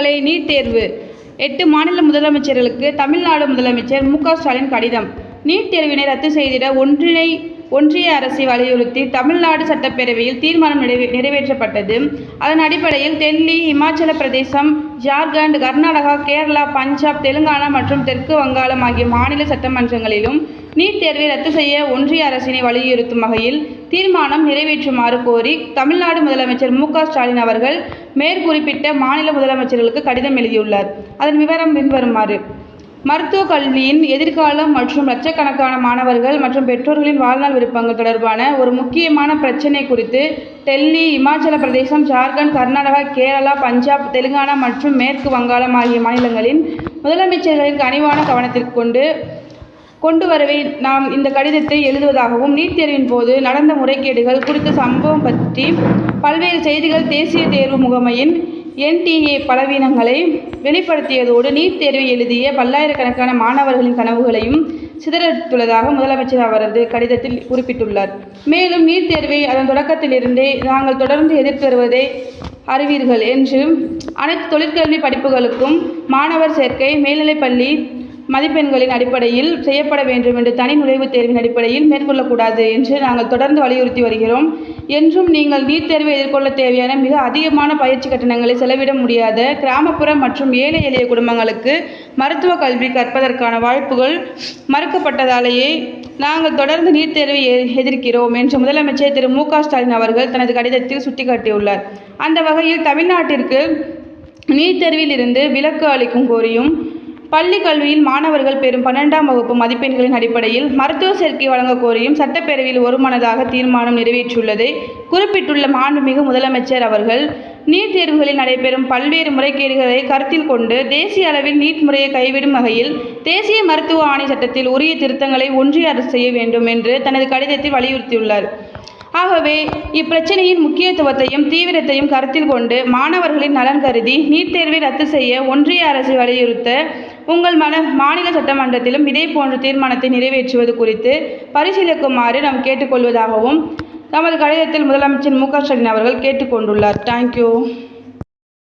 NEET தேர்வு 8 மாநில முதலமைச்சர்களுக்கு தமிழ்நாடு முதலமைச்சர் மு.க.ஸ்டாலின் கடிதம். நீட் தேர்வினை ரத்து செய்திட ஒன்றிய அரசை வலியுறுத்தி தமிழ்நாடு சட்டப்பேரவையில் தீர்மானம் நிறைவேற்றப்பட்டது. அதன் அடிப்படையில் டெல்லி, இமாச்சல பிரதேசம், ஜார்க்கண்ட், கர்நாடகா, கேரளா, பஞ்சாப், தெலுங்கானா மற்றும் தெற்கு வங்காளம் ஆகிய மாநில சட்டமன்றங்களிலும் நீட் தேர்வை ரத்து செய்ய ஒன்றிய அரசினை வலியுறுத்தும் வகையில் தீர்மானம் நிறைவேற்றுமாறு கோரி தமிழ்நாடு முதலமைச்சர் மு.க.ஸ்டாலின் அவர்கள் மேற்குறிப்பிட்ட மாநில முதலமைச்சர்களுக்கு கடிதம் எழுதியுள்ளார். அதன் விவரம் பின்வருமாறு. மருத்துவ கல்வியின் எதிர்காலம் மற்றும் லட்சக்கணக்கான மாணவர்கள் மற்றும் பெற்றோர்களின் வாழ்நாள் விருப்பங்கள் தொடர்பான ஒரு முக்கியமான பிரச்சினை குறித்து டெல்லி, இமாச்சல பிரதேசம், ஜார்க்கண்ட், கர்நாடகா, கேரளா, பஞ்சாப், தெலுங்கானா மற்றும் மேற்கு வங்காளம் ஆகிய மாநிலங்களின் முதலமைச்சர்களின் கனிவான கவனத்திற்கு கொண்டு வரவே நாம் இந்த கடிதத்தை எழுதுவதாகவும், நீட் தேர்வின் போது நடந்த முறைகேடுகள் குறித்த சம்பவம் பற்றி பல்வேறு செய்திகள் தேசிய தேர்வு முகமையின் NTA பலவீனங்களை வெளிப்படுத்தியதோடு நீட் தேர்வை எழுதிய பல்லாயிரக்கணக்கான மாணவர்களின் கனவுகளையும் சிதறடித்துள்ளதாக முதலமைச்சர் அவரது கடிதத்தில் குறிப்பிட்டுள்ளார். மேலும் நீட் தேர்வை அதன் தொடக்கத்திலிருந்தே நாங்கள் தொடர்ந்து எதிர்த்து வருவதை அறிவீர்கள் என்று அனைத்து தொழிற்கல்வி படிப்புகளுக்கும் மாணவர் சேர்க்கை மேல்நிலைப்பள்ளி மதிப்பெண்களின் அடிப்படையில் செய்யப்பட வேண்டும் என்று தனி நுழைவுத் தேர்வின் அடிப்படையில் மேற்கொள்ளக்கூடாது என்று நாங்கள் தொடர்ந்து வலியுறுத்தி வருகிறோம் என்றும் நீங்கள் நீட் தேர்வை எதிர்கொள்ள தேவையான மிக அதிகமான பயிற்சி கட்டணங்களை செலவிட முடியாத கிராமப்புற மற்றும் ஏழை எளிய குடும்பங்களுக்கு மருத்துவ கல்வி கற்பதற்கான வாய்ப்புகள் மறுக்கப்பட்டதாலேயே நாங்கள் தொடர்ந்து நீட் தேர்வை எதிர்க்கிறோம் என்று முதலமைச்சர் திரு மு.க.ஸ்டாலின் அவர்கள் தனது கடிதத்தில் சுட்டிக்காட்டியுள்ளார். அந்த வகையில் தமிழ்நாட்டிற்கு நீட் தேர்வில் இருந்து விலக்கு அளிக்கும் கோரியும், பள்ளி கல்வியில் மாணவர்கள் பெறும் 12ஆம் வகுப்பு மதிப்பெண்களின் அடிப்படையில் மருத்துவ சேர்க்கை வழங்க கோரியும் சட்டப்பேரவையில் ஒருமனதாக தீர்மானம் நிறைவேற்றியுள்ளதை குறிப்பிட்டுள்ள மாண்புமிகு முதலமைச்சர் அவர்கள், நீட் தேர்வுகளில் நடைபெறும் பல்வேறு முறைகேடுகளை கருத்தில் கொண்டு தேசிய அளவில் நீட் முறையை கைவிடும் வகையில் தேசிய மருத்துவ ஆணை சட்டத்தில் உரிய திருத்தங்களை ஒன்றிய அரசு செய்ய வேண்டும் என்று தனது கடிதத்தில் வலியுறுத்தியுள்ளார். ஆகவே இப்பிரச்சினையின் முக்கியத்துவத்தையும் தீவிரத்தையும் கருத்தில் கொண்டு மாணவர்களின் நலன் கருதி நீட் தேர்வை ரத்து செய்ய ஒன்றிய அரசை வலியுறுத்த உங்கள் மாநில சட்டமன்றத்திலும் இதேபோன்ற தீர்மானத்தை நிறைவேற்றுவது குறித்து பரிசீலிக்குமாறு நாம் கேட்டுக்கொள்வதாகவும் தமது கடிதத்தில் முதலமைச்சர் மு.க.ஸ்டாலின் அவர்கள் கேட்டுக்கொண்டுள்ளார். தேங்க்யூ.